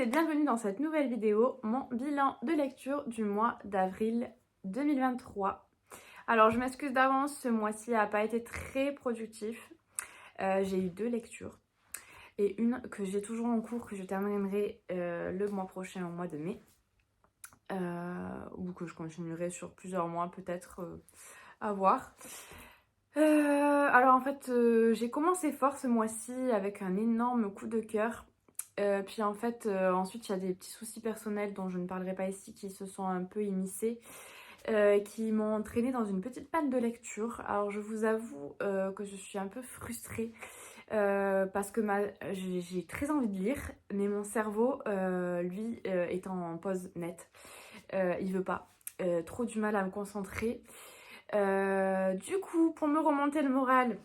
et bienvenue dans cette nouvelle vidéo, mon bilan de lecture du mois d'avril 2023. Alors je m'excuse d'avance, ce mois-ci n'a pas été très productif. J'ai eu 2 lectures et une que j'ai toujours en cours, que je terminerai le mois prochain, au mois de mai. Ou que je continuerai sur plusieurs mois peut-être, à voir. Alors en fait, j'ai commencé fort ce mois-ci avec un énorme coup de cœur. Puis en fait, ensuite il y a des petits soucis personnels dont je ne parlerai pas ici qui se sont un peu immiscés, qui m'ont entraînée dans une petite panne de lecture. Alors je vous avoue que je suis un peu frustrée parce que j'ai très envie de lire, mais mon cerveau, lui, est en pause nette. Il veut pas. Trop du mal à me concentrer. Du coup, pour me remonter le moral,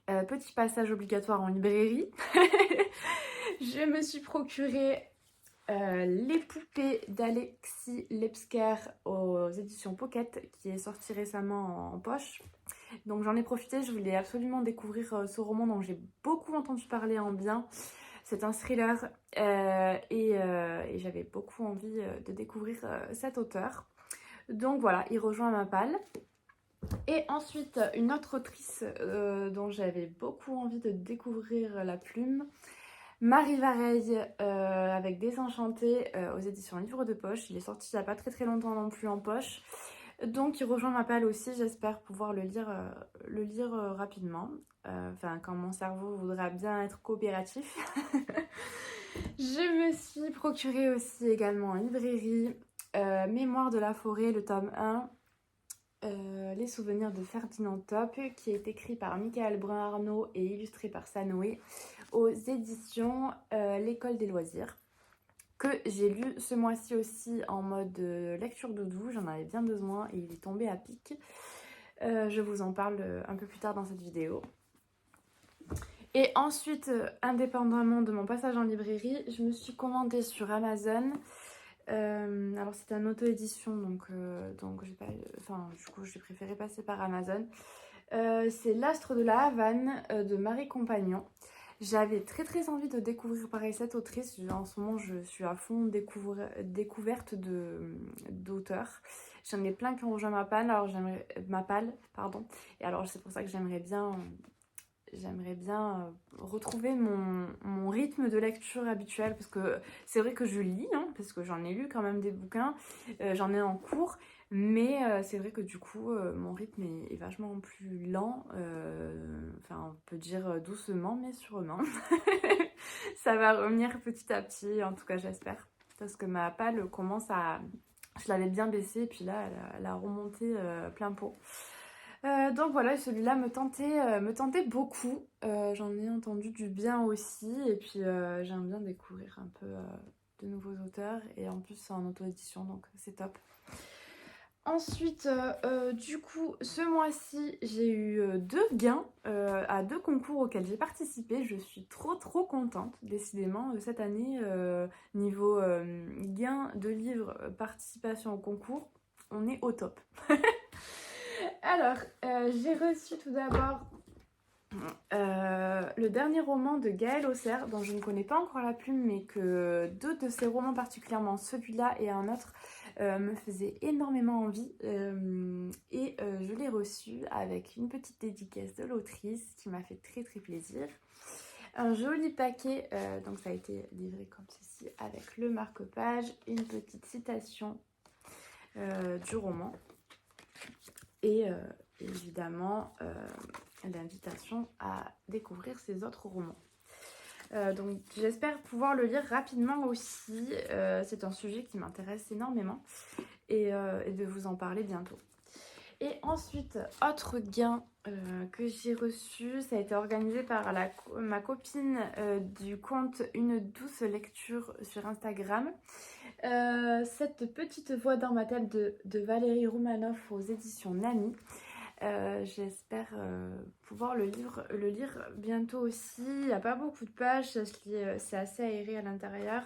petit passage obligatoire en librairie. Je me suis procuré Les poupées d'Alexis Lepsker aux éditions Pocket, qui est sorti récemment en poche. Donc j'en ai profité, je voulais absolument découvrir ce roman dont j'ai beaucoup entendu parler en bien. C'est un thriller et j'avais beaucoup envie de découvrir cet auteur. Donc voilà, il rejoint ma palle. Et ensuite, une autre autrice dont j'avais beaucoup envie de découvrir la plume, Marie Vareille, avec Désenchanté aux éditions Livre de Poche. Il est sorti il n'y a pas très longtemps non plus en poche. Donc il rejoint ma palle aussi, j'espère pouvoir le lire rapidement. Enfin, quand mon cerveau voudra bien être coopératif. Je me suis procuré aussi également en librairie Mémoire de la forêt, le tome 1. Les souvenirs de Ferdinand Top, qui est écrit par Michael Brun-Arnaud et illustré par Sanoé, aux éditions L'École des loisirs, que j'ai lu ce mois-ci aussi en mode lecture doudou. J'en avais bien besoin et il est tombé à pic. Je vous en parle un peu plus tard dans cette vidéo. Et ensuite, indépendamment de mon passage en librairie, je me suis commandée sur Amazon. Alors c'est un auto-édition, donc j'ai pas, du coup j'ai préféré passer par Amazon. C'est L'Astre de la Havane de Marie Compagnon. J'avais très envie de découvrir pareil cette autrice. En ce moment je suis à fond découverte d'auteurs. J'en ai plein qui ont rejoint ma palle, et alors c'est pour ça que j'aimerais bien retrouver mon rythme de lecture habituel, parce que c'est vrai que je lis, hein, parce que j'en ai lu quand même des bouquins, j'en ai en cours, mais c'est vrai que du coup mon rythme est vachement plus lent, on peut dire doucement mais sûrement. Ça va revenir petit à petit, en tout cas j'espère, parce que ma palle commence à... Je l'avais bien baissée et puis là elle a remonté plein pot. Donc voilà, celui-là me tentait beaucoup. J'en ai entendu du bien aussi. Et puis j'aime bien découvrir un peu de nouveaux auteurs. Et en plus, c'est en auto-édition, donc c'est top. Ensuite, du coup, ce mois-ci, j'ai eu 2 gains à 2 concours auxquels j'ai participé. Je suis trop contente, décidément. Cette année, niveau gain de livres, participation au concours, on est au top. Alors, j'ai reçu tout d'abord le dernier roman de Gaëlle Auxerre, dont je ne connais pas encore la plume, mais que 2 de ses romans, particulièrement celui-là et un autre, me faisaient énormément envie. Et je l'ai reçu avec une petite dédicace de l'autrice qui m'a fait très plaisir. Un joli paquet, donc ça a été livré comme ceci, avec le marque-page, une petite citation du roman. Et évidemment l'invitation à découvrir ses autres romans. Donc j'espère pouvoir le lire rapidement aussi. C'est un sujet qui m'intéresse énormément et de vous en parler bientôt. Et ensuite, autre gain que j'ai reçu, ça a été organisé par ma copine du compte Une douce lecture sur Instagram. Cette petite voix dans ma tête de Valérie Roumanoff aux éditions Nani. J'espère pouvoir le lire bientôt aussi. Il n'y a pas beaucoup de pages, c'est assez aéré à l'intérieur.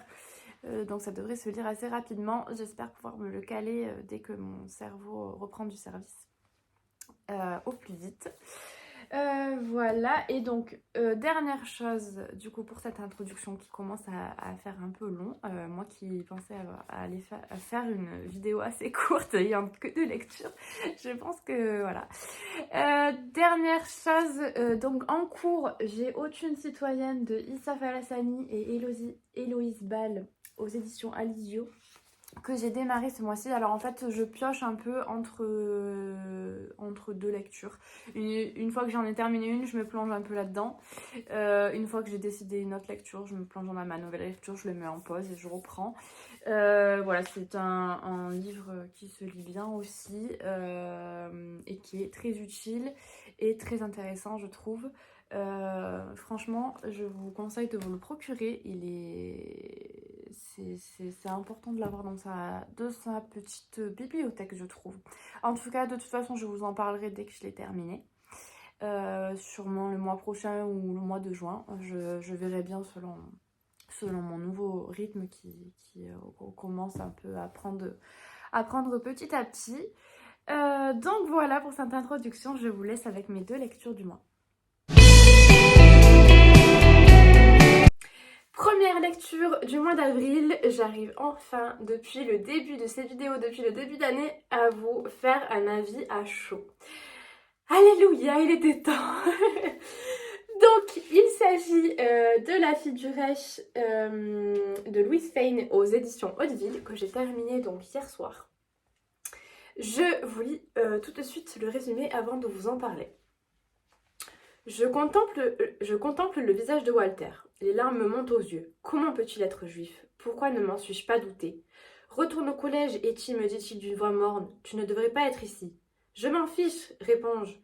Donc ça devrait se lire assez rapidement. J'espère pouvoir me le caler dès que mon cerveau reprend du service. Au plus vite. Voilà, et donc dernière chose du coup pour cette introduction qui commence à faire un peu long, moi qui pensais à faire une vidéo assez courte ayant que de lecture, je pense que voilà. Dernière chose, donc en cours j'ai Aucune citoyenne de Issa Falassani et Héloïse Ball aux éditions Alizio, que j'ai démarré ce mois-ci. Alors en fait je pioche un peu entre deux lectures. Une fois que j'en ai terminé une, je me plonge un peu là-dedans. Une fois que j'ai décidé une autre lecture, je me plonge dans ma nouvelle lecture, je le mets en pause et je reprends. Voilà, c'est un livre qui se lit bien aussi, et qui est très utile et très intéressant, je trouve. Franchement, je vous conseille de vous le procurer. C'est important de l'avoir dans sa petite bibliothèque, je trouve. En tout cas, de toute façon, je vous en parlerai dès que je l'ai terminé. Sûrement le mois prochain ou le mois de juin. Je verrai bien selon mon nouveau rythme qui commence un peu à prendre petit à petit. Donc voilà pour cette introduction. Je vous laisse avec mes 2 lectures du mois. Première lecture du mois d'avril, j'arrive enfin depuis le début de ces vidéos, depuis le début d'année, à vous faire un avis à chaud. Alléluia, il était temps. Donc, il s'agit de La fille du Reich de Louise Fane aux éditions Hauteville, que j'ai terminé donc hier soir. Je vous lis tout de suite le résumé avant de vous en parler. Je contemple le visage de Walter. Les larmes me montent aux yeux. Comment peut-il être juif? Pourquoi ne m'en suis-je pas douté? Retourne au collège, Etty, me dit-il d'une voix morne. Tu ne devrais pas être ici. Je m'en fiche, réponds-je.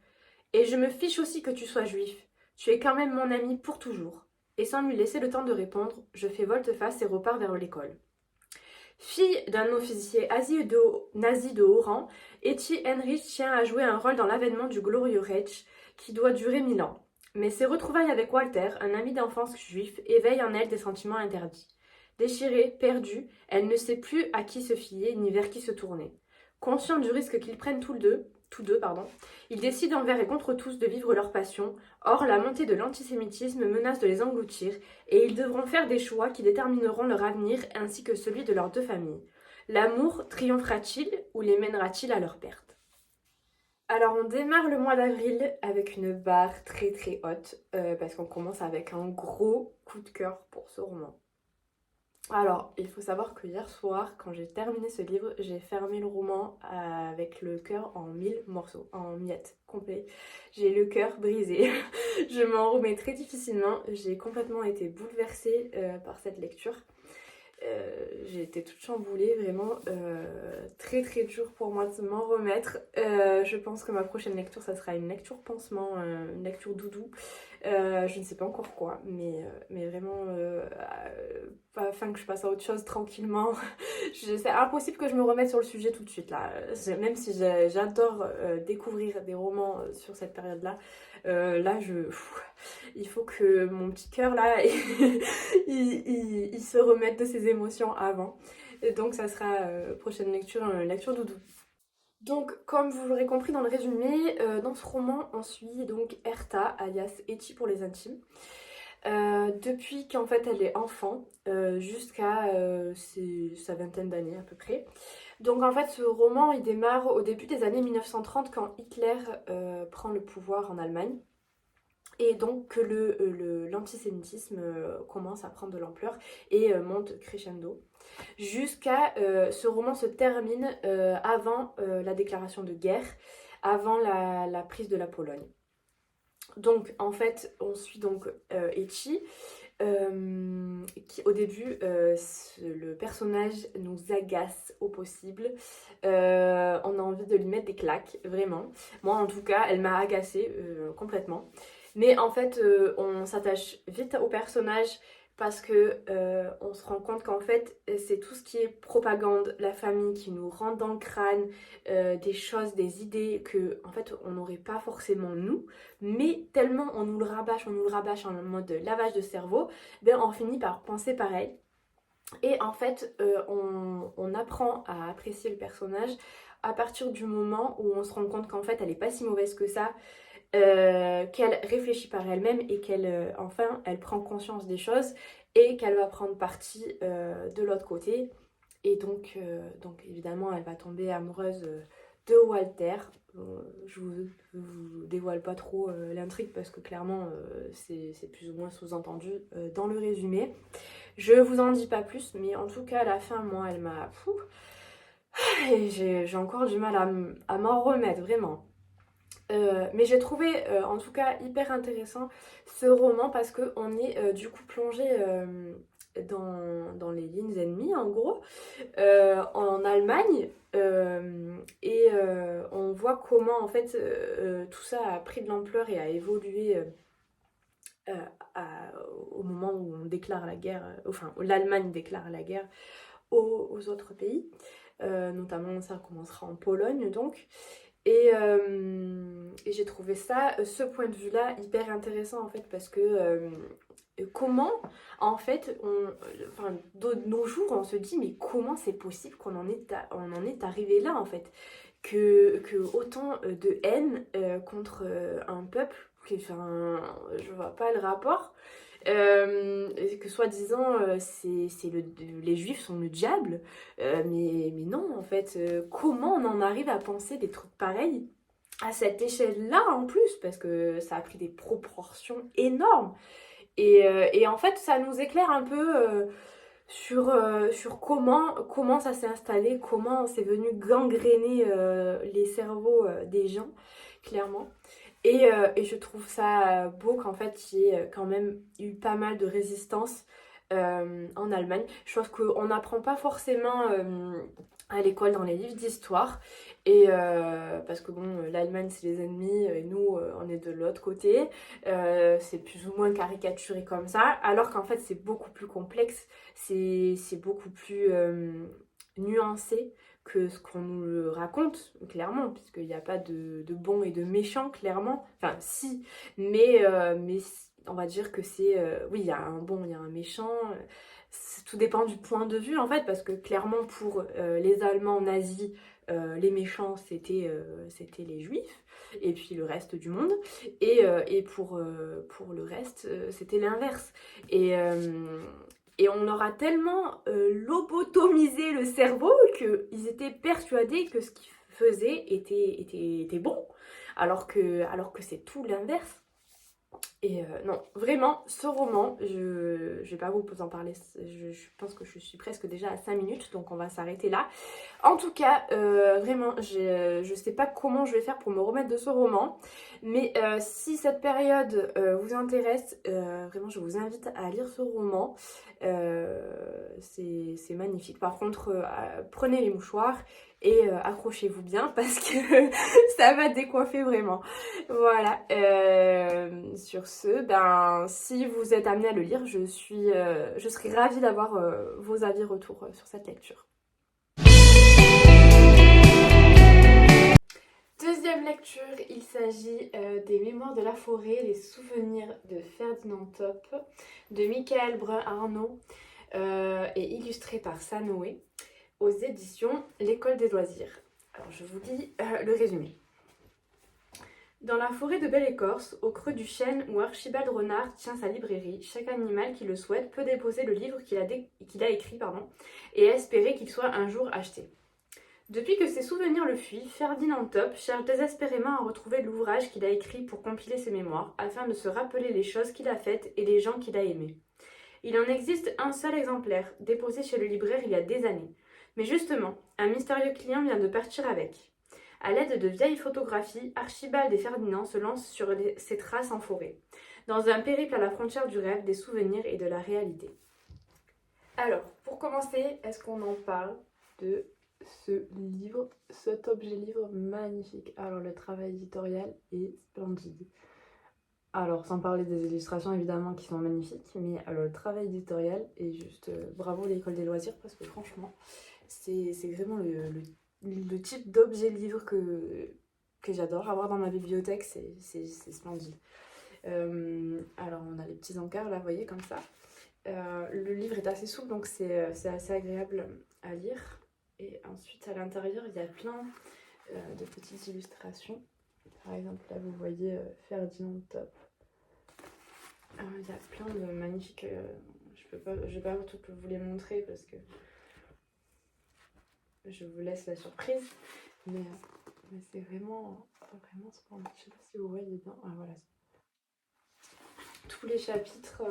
Et je me fiche aussi que tu sois juif. Tu es quand même mon ami pour toujours. Et sans lui laisser le temps de répondre, je fais volte-face et repars vers l'école. Fille d'un officier nazi de haut rang, Etty Heinrich tient à jouer un rôle dans l'avènement du glorieux Reich qui doit durer 1000 ans. Mais ses retrouvailles avec Walter, un ami d'enfance juif, éveillent en elle des sentiments interdits. Déchirée, perdue, elle ne sait plus à qui se fier ni vers qui se tourner. Conscient du risque qu'ils prennent tous deux, ils décident envers et contre tous de vivre leur passion. Or, la montée de l'antisémitisme menace de les engloutir et ils devront faire des choix qui détermineront leur avenir ainsi que celui de leurs 2 familles. L'amour triomphera-t-il ou les mènera-t-il à leur perte? Alors on démarre le mois d'avril avec une barre très très haute parce qu'on commence avec un gros coup de cœur pour ce roman. Alors, il faut savoir que hier soir, quand j'ai terminé ce livre, j'ai fermé le roman avec le cœur en 1000 morceaux, en miettes, complet. J'ai le cœur brisé. Je m'en remets très difficilement. J'ai complètement été bouleversée par cette lecture. J'ai été toute chamboulée, vraiment très très dur pour moi de m'en remettre. Je pense que ma prochaine lecture, ça sera une lecture pansement, une lecture doudou. Je ne sais pas encore quoi, mais vraiment, afin que je passe à autre chose tranquillement. C'est impossible que je me remette sur le sujet tout de suite là. Même si j'adore découvrir des romans sur cette période-là, là il faut que mon petit cœur là il se remette de ses émotions avant. Et donc ça sera prochaine lecture, lecture doudou. Donc, comme vous l'aurez compris dans le résumé, dans ce roman, on suit donc Hertha, alias Etty pour les intimes. Depuis qu'en fait elle est enfant, jusqu'à sa vingtaine d'années à peu près. Donc en fait ce roman il démarre au début des années 1930 quand Hitler prend le pouvoir en Allemagne. Et donc que l'antisémitisme commence à prendre de l'ampleur et monte crescendo. Jusqu'à ce roman se termine avant la déclaration de guerre, avant la prise de la Pologne. Donc en fait on suit donc Etty, qui au début le personnage nous agace au possible. On a envie de lui mettre des claques, vraiment. Moi en tout cas elle m'a agacée complètement. Mais en fait, on s'attache vite au personnage parce que on se rend compte qu'en fait, c'est tout ce qui est propagande, la famille qui nous rentre dans le crâne, des choses, des idées que en fait on n'aurait pas forcément nous, mais tellement on nous le rabâche en mode lavage de cerveau, ben on finit par penser pareil. Et en fait, on apprend à apprécier le personnage à partir du moment où on se rend compte qu'en fait elle est pas si mauvaise que ça. qu'elle réfléchit par elle-même et qu'elle, enfin, elle prend conscience des choses et qu'elle va prendre parti de l'autre côté. Et donc évidemment, elle va tomber amoureuse de Walter. Je vous dévoile pas trop l'intrigue parce que clairement, c'est plus ou moins sous-entendu dans le résumé. Je vous en dis pas plus, mais en tout cas, à la fin, moi, elle m'a... J'ai encore du mal à m'en remettre, vraiment. Mais j'ai trouvé en tout cas hyper intéressant ce roman parce qu'on est du coup plongé dans les lignes ennemies en gros en Allemagne on voit comment en fait tout ça a pris de l'ampleur et a évolué euh, au moment où on déclare la guerre, enfin l'Allemagne déclare la guerre aux autres pays, notamment ça commencera en Pologne donc. Et j'ai trouvé ça, ce point de vue-là, hyper intéressant en fait parce que comment en fait, enfin, de nos jours, on se dit mais comment c'est possible on en est arrivé là en fait, que autant de haine contre un peuple, enfin, je vois pas le rapport. Que soi-disant les juifs sont le diable, mais non en fait, comment on en arrive à penser des trucs pareils à cette échelle-là en plus, parce que ça a pris des proportions énormes. Et en fait ça nous éclaire un peu sur comment ça s'est installé, comment c'est venu gangréner les cerveaux des gens, clairement. Et je trouve ça beau qu'en fait il y ait quand même eu pas mal de résistance en Allemagne. Je pense qu'on n'apprend pas forcément à l'école dans les livres d'histoire. Parce que bon, l'Allemagne c'est les ennemis et nous on est de l'autre côté. C'est plus ou moins caricaturé comme ça. Alors qu'en fait c'est beaucoup plus complexe, c'est beaucoup plus nuancé que ce qu'on nous le raconte, clairement, puisqu'il n'y a pas de bons et de méchants, clairement. Enfin, si, mais on va dire que c'est... oui, il y a un bon, il y a un méchant. Tout dépend du point de vue, en fait, parce que clairement, pour les Allemands nazis, les méchants, c'était les Juifs, et puis le reste du monde. Et pour le reste, c'était l'inverse. Et... et on leur a tellement lobotomisé le cerveau qu'ils étaient persuadés que ce qu'ils faisaient était bon, alors que c'est tout l'inverse. Et non, vraiment, ce roman, je vais pas vous en parler, je pense que je suis presque déjà à 5 minutes, donc on va s'arrêter là. En tout cas, vraiment, je sais pas comment je vais faire pour me remettre de ce roman, mais si cette période vous intéresse, vraiment, je vous invite à lire ce roman. C'est magnifique. Par contre, prenez les mouchoirs et accrochez-vous bien parce que ça va décoiffer vraiment. Voilà. Sur ce, ben, si vous êtes amené à le lire, je serais ravie d'avoir vos avis retour sur cette lecture. Deuxième lecture, il s'agit des Mémoires de la forêt, les souvenirs de Ferdinand Top, de Michael Brun-Arnaud et illustré par Sanoé, aux éditions L'École des loisirs. Alors je vous lis le résumé. Dans la forêt de Belle-Écorce, au creux du chêne où Archibald Renard tient sa librairie, chaque animal qui le souhaite peut déposer le livre qu'il a écrit et espérer qu'il soit un jour acheté. Depuis que ses souvenirs le fuient, Ferdinand Top cherche désespérément à retrouver l'ouvrage qu'il a écrit pour compiler ses mémoires, afin de se rappeler les choses qu'il a faites et les gens qu'il a aimés. Il en existe un seul exemplaire, déposé chez le libraire il y a des années. Mais justement, un mystérieux client vient de partir avec. À l'aide de vieilles photographies, Archibald et Ferdinand se lancent sur ses traces en forêt, dans un périple à la frontière du rêve, des souvenirs et de la réalité. Alors, pour commencer, est-ce qu'on en parle de ce livre, cet objet-livre magnifique? Alors, le travail éditorial est splendide. Alors, sans parler des illustrations évidemment qui sont magnifiques, mais alors, le travail éditorial est juste bravo l'École des loisirs parce que franchement, c'est vraiment le type d'objet-livre que j'adore avoir dans ma bibliothèque, c'est splendide. Alors, on a les petits encarts là, vous voyez, comme ça. Le livre est assez souple, donc c'est assez agréable à lire. Et ensuite, à l'intérieur, il y a plein de petites illustrations. Par exemple, là, vous voyez Ferdinand Top. Il y a plein de magnifiques... je vais pas vous les montrer parce que je vous laisse la surprise. Mais c'est vraiment splendide. Je sais pas si vous voyez bien. Ah, voilà. Tous les chapitres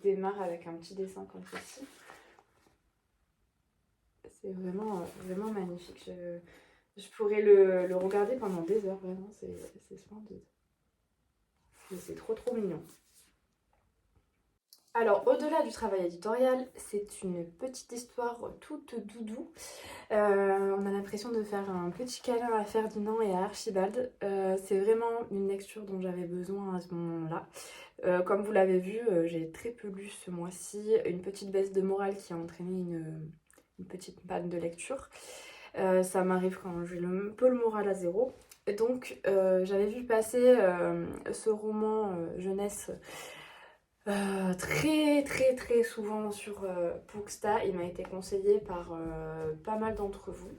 démarrent avec un petit dessin comme ceci. C'est vraiment magnifique. Je pourrais le regarder pendant des heures, vraiment, c'est splendide. C'est trop mignon. Alors, au-delà du travail éditorial, c'est une petite histoire toute doudou. On a l'impression de faire un petit câlin à Ferdinand et à Archibald. C'est vraiment une lecture dont j'avais besoin à ce moment-là. Comme vous l'avez vu, j'ai très peu lu ce mois-ci. Une petite baisse de morale qui a entraîné une petite panne de lecture. Ça m'arrive quand j'ai un peu le moral à zéro. Et donc, j'avais vu passer ce roman jeunesse très souvent sur Booksta. Il m'a été conseillé par pas mal d'entre vous.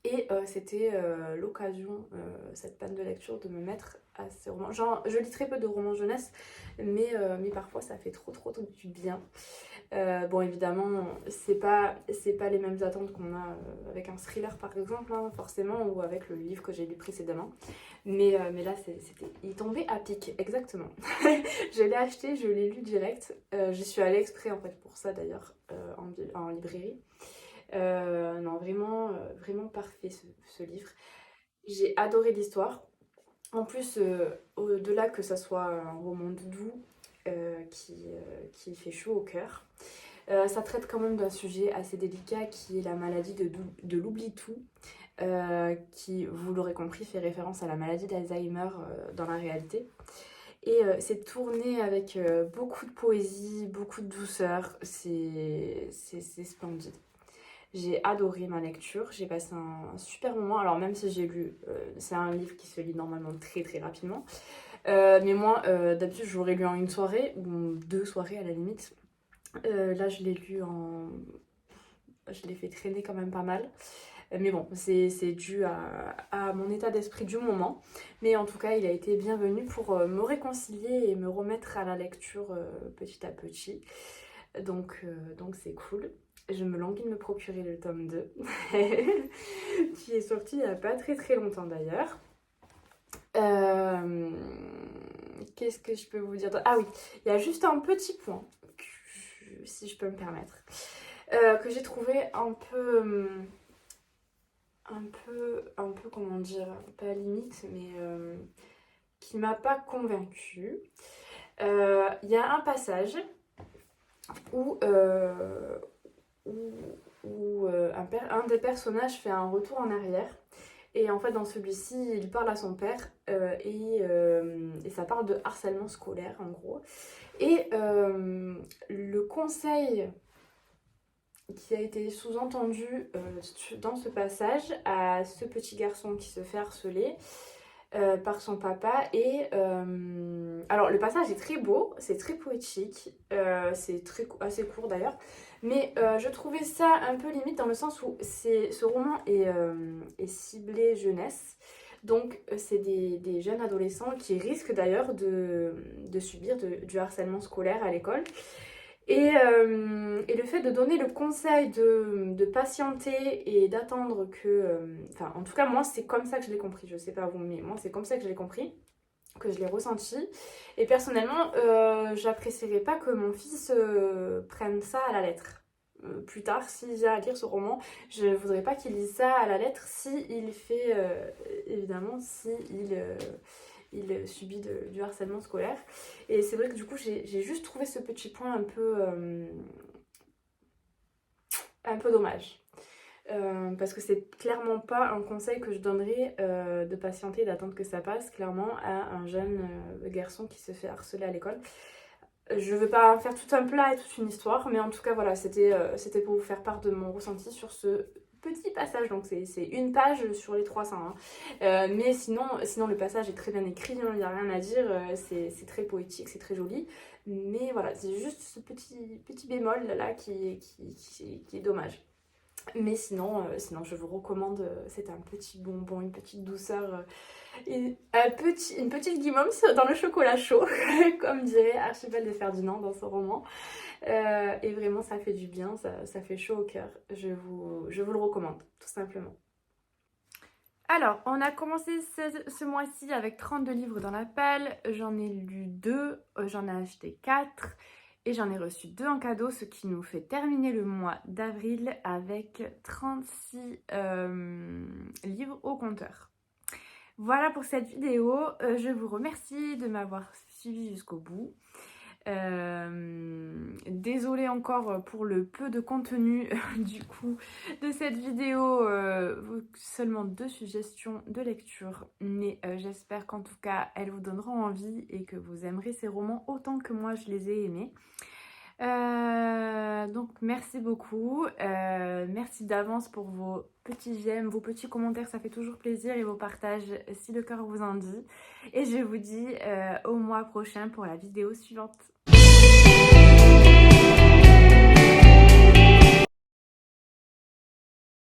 Et c'était l'occasion, cette panne de lecture, de me mettre à ces romans. Genre, je lis très peu de romans jeunesse, mais parfois ça fait trop du bien. Bon, évidemment, c'est pas les mêmes attentes qu'on a avec un thriller par exemple, hein, forcément, ou avec le livre que j'ai lu précédemment. Mais là, il tombait à pic, exactement. Je l'ai acheté, je l'ai lu direct. J'y suis allée exprès en fait pour ça d'ailleurs, en librairie. Non, vraiment parfait ce livre. J'ai adoré l'histoire. En plus, au-delà que ça soit un roman doudou qui fait chaud au cœur, ça traite quand même d'un sujet assez délicat qui est la maladie de l'oubli-tout, qui, vous l'aurez compris, fait référence à la maladie d'Alzheimer dans la réalité. Et c'est tourné avec beaucoup de poésie, beaucoup de douceur, c'est splendide. J'ai adoré ma lecture, j'ai passé un super moment. Alors même si j'ai lu, c'est un livre qui se lit normalement très rapidement. Mais moi, d'habitude, je l'aurais lu en une soirée ou 2 soirées à la limite. Là, je l'ai lu je l'ai fait traîner quand même pas mal. Mais bon, c'est dû à mon état d'esprit du moment. Mais en tout cas, il a été bienvenu pour me réconcilier et me remettre à la lecture petit à petit. Donc c'est cool. Je me languis de me procurer le tome 2, qui est sorti il n'y a pas très longtemps d'ailleurs. Qu'est-ce que je peux vous dire? Ah oui, il y a juste un petit point, si je peux me permettre, que j'ai trouvé un peu, comment dire, pas limite, mais qui m'a pas convaincue. Il y a un passage où un des personnages fait un retour en arrière. Et en fait, dans celui-ci, il parle à son père et ça parle de harcèlement scolaire, en gros. Et le conseil qui a été sous-entendu dans ce passage à ce petit garçon qui se fait harceler par son papa. Et alors, le passage est très beau, c'est très poétique, c'est assez court d'ailleurs. Mais je trouvais ça un peu limite dans le sens où ce roman est ciblé jeunesse. Donc c'est des jeunes adolescents qui risquent d'ailleurs de subir du harcèlement scolaire à l'école. Et le fait de donner le conseil de patienter et d'attendre que... Enfin, en tout cas, moi, c'est comme ça que je l'ai compris. Je sais pas vous, mais moi, c'est comme ça que je l'ai compris, que je l'ai ressenti. Et personnellement, j'apprécierais pas que mon fils prenne ça à la lettre. Plus tard, s'il vient à lire ce roman, je ne voudrais pas qu'il lise ça à la lettre si il fait, évidemment, si il subit du harcèlement scolaire. Et c'est vrai que du coup, j'ai juste trouvé ce petit point un peu dommage. Parce que c'est clairement pas un conseil que je donnerais de patienter et d'attendre que ça passe, clairement, à un jeune garçon qui se fait harceler à l'école. Je veux pas faire tout un plat et toute une histoire, mais en tout cas, voilà, c'était pour vous faire part de mon ressenti sur ce petit passage. Donc, c'est une page sur les 300. Hein. Mais sinon, le passage est très bien écrit, il n'y a rien à dire. C'est très poétique, c'est très joli. Mais voilà, c'est juste ce petit bémol là qui est dommage. Mais sinon je vous recommande, c'est un petit bonbon, une petite douceur, une petite guimauve dans le chocolat chaud, comme dirait Archibald de Ferdinand dans son roman. Et vraiment ça fait du bien, ça fait chaud au cœur. Je vous le recommande, tout simplement. Alors, on a commencé ce mois-ci avec 32 livres dans la palle. J'en ai lu 2, j'en ai acheté 4 et j'en ai reçu 2 en cadeau, ce qui nous fait terminer le mois d'avril avec 36 livres au compteur. Voilà pour cette vidéo. Je vous remercie de m'avoir suivi jusqu'au bout. Désolée encore pour le peu de contenu du coup de cette vidéo, seulement 2 suggestions de lecture, mais j'espère qu'en tout cas elles vous donneront envie et que vous aimerez ces romans autant que moi je les ai aimés. Donc merci beaucoup, merci d'avance pour vos petits j'aime, vos petits commentaires, ça fait toujours plaisir, et vos partages si le cœur vous en dit, et je vous dis au mois prochain pour la vidéo suivante.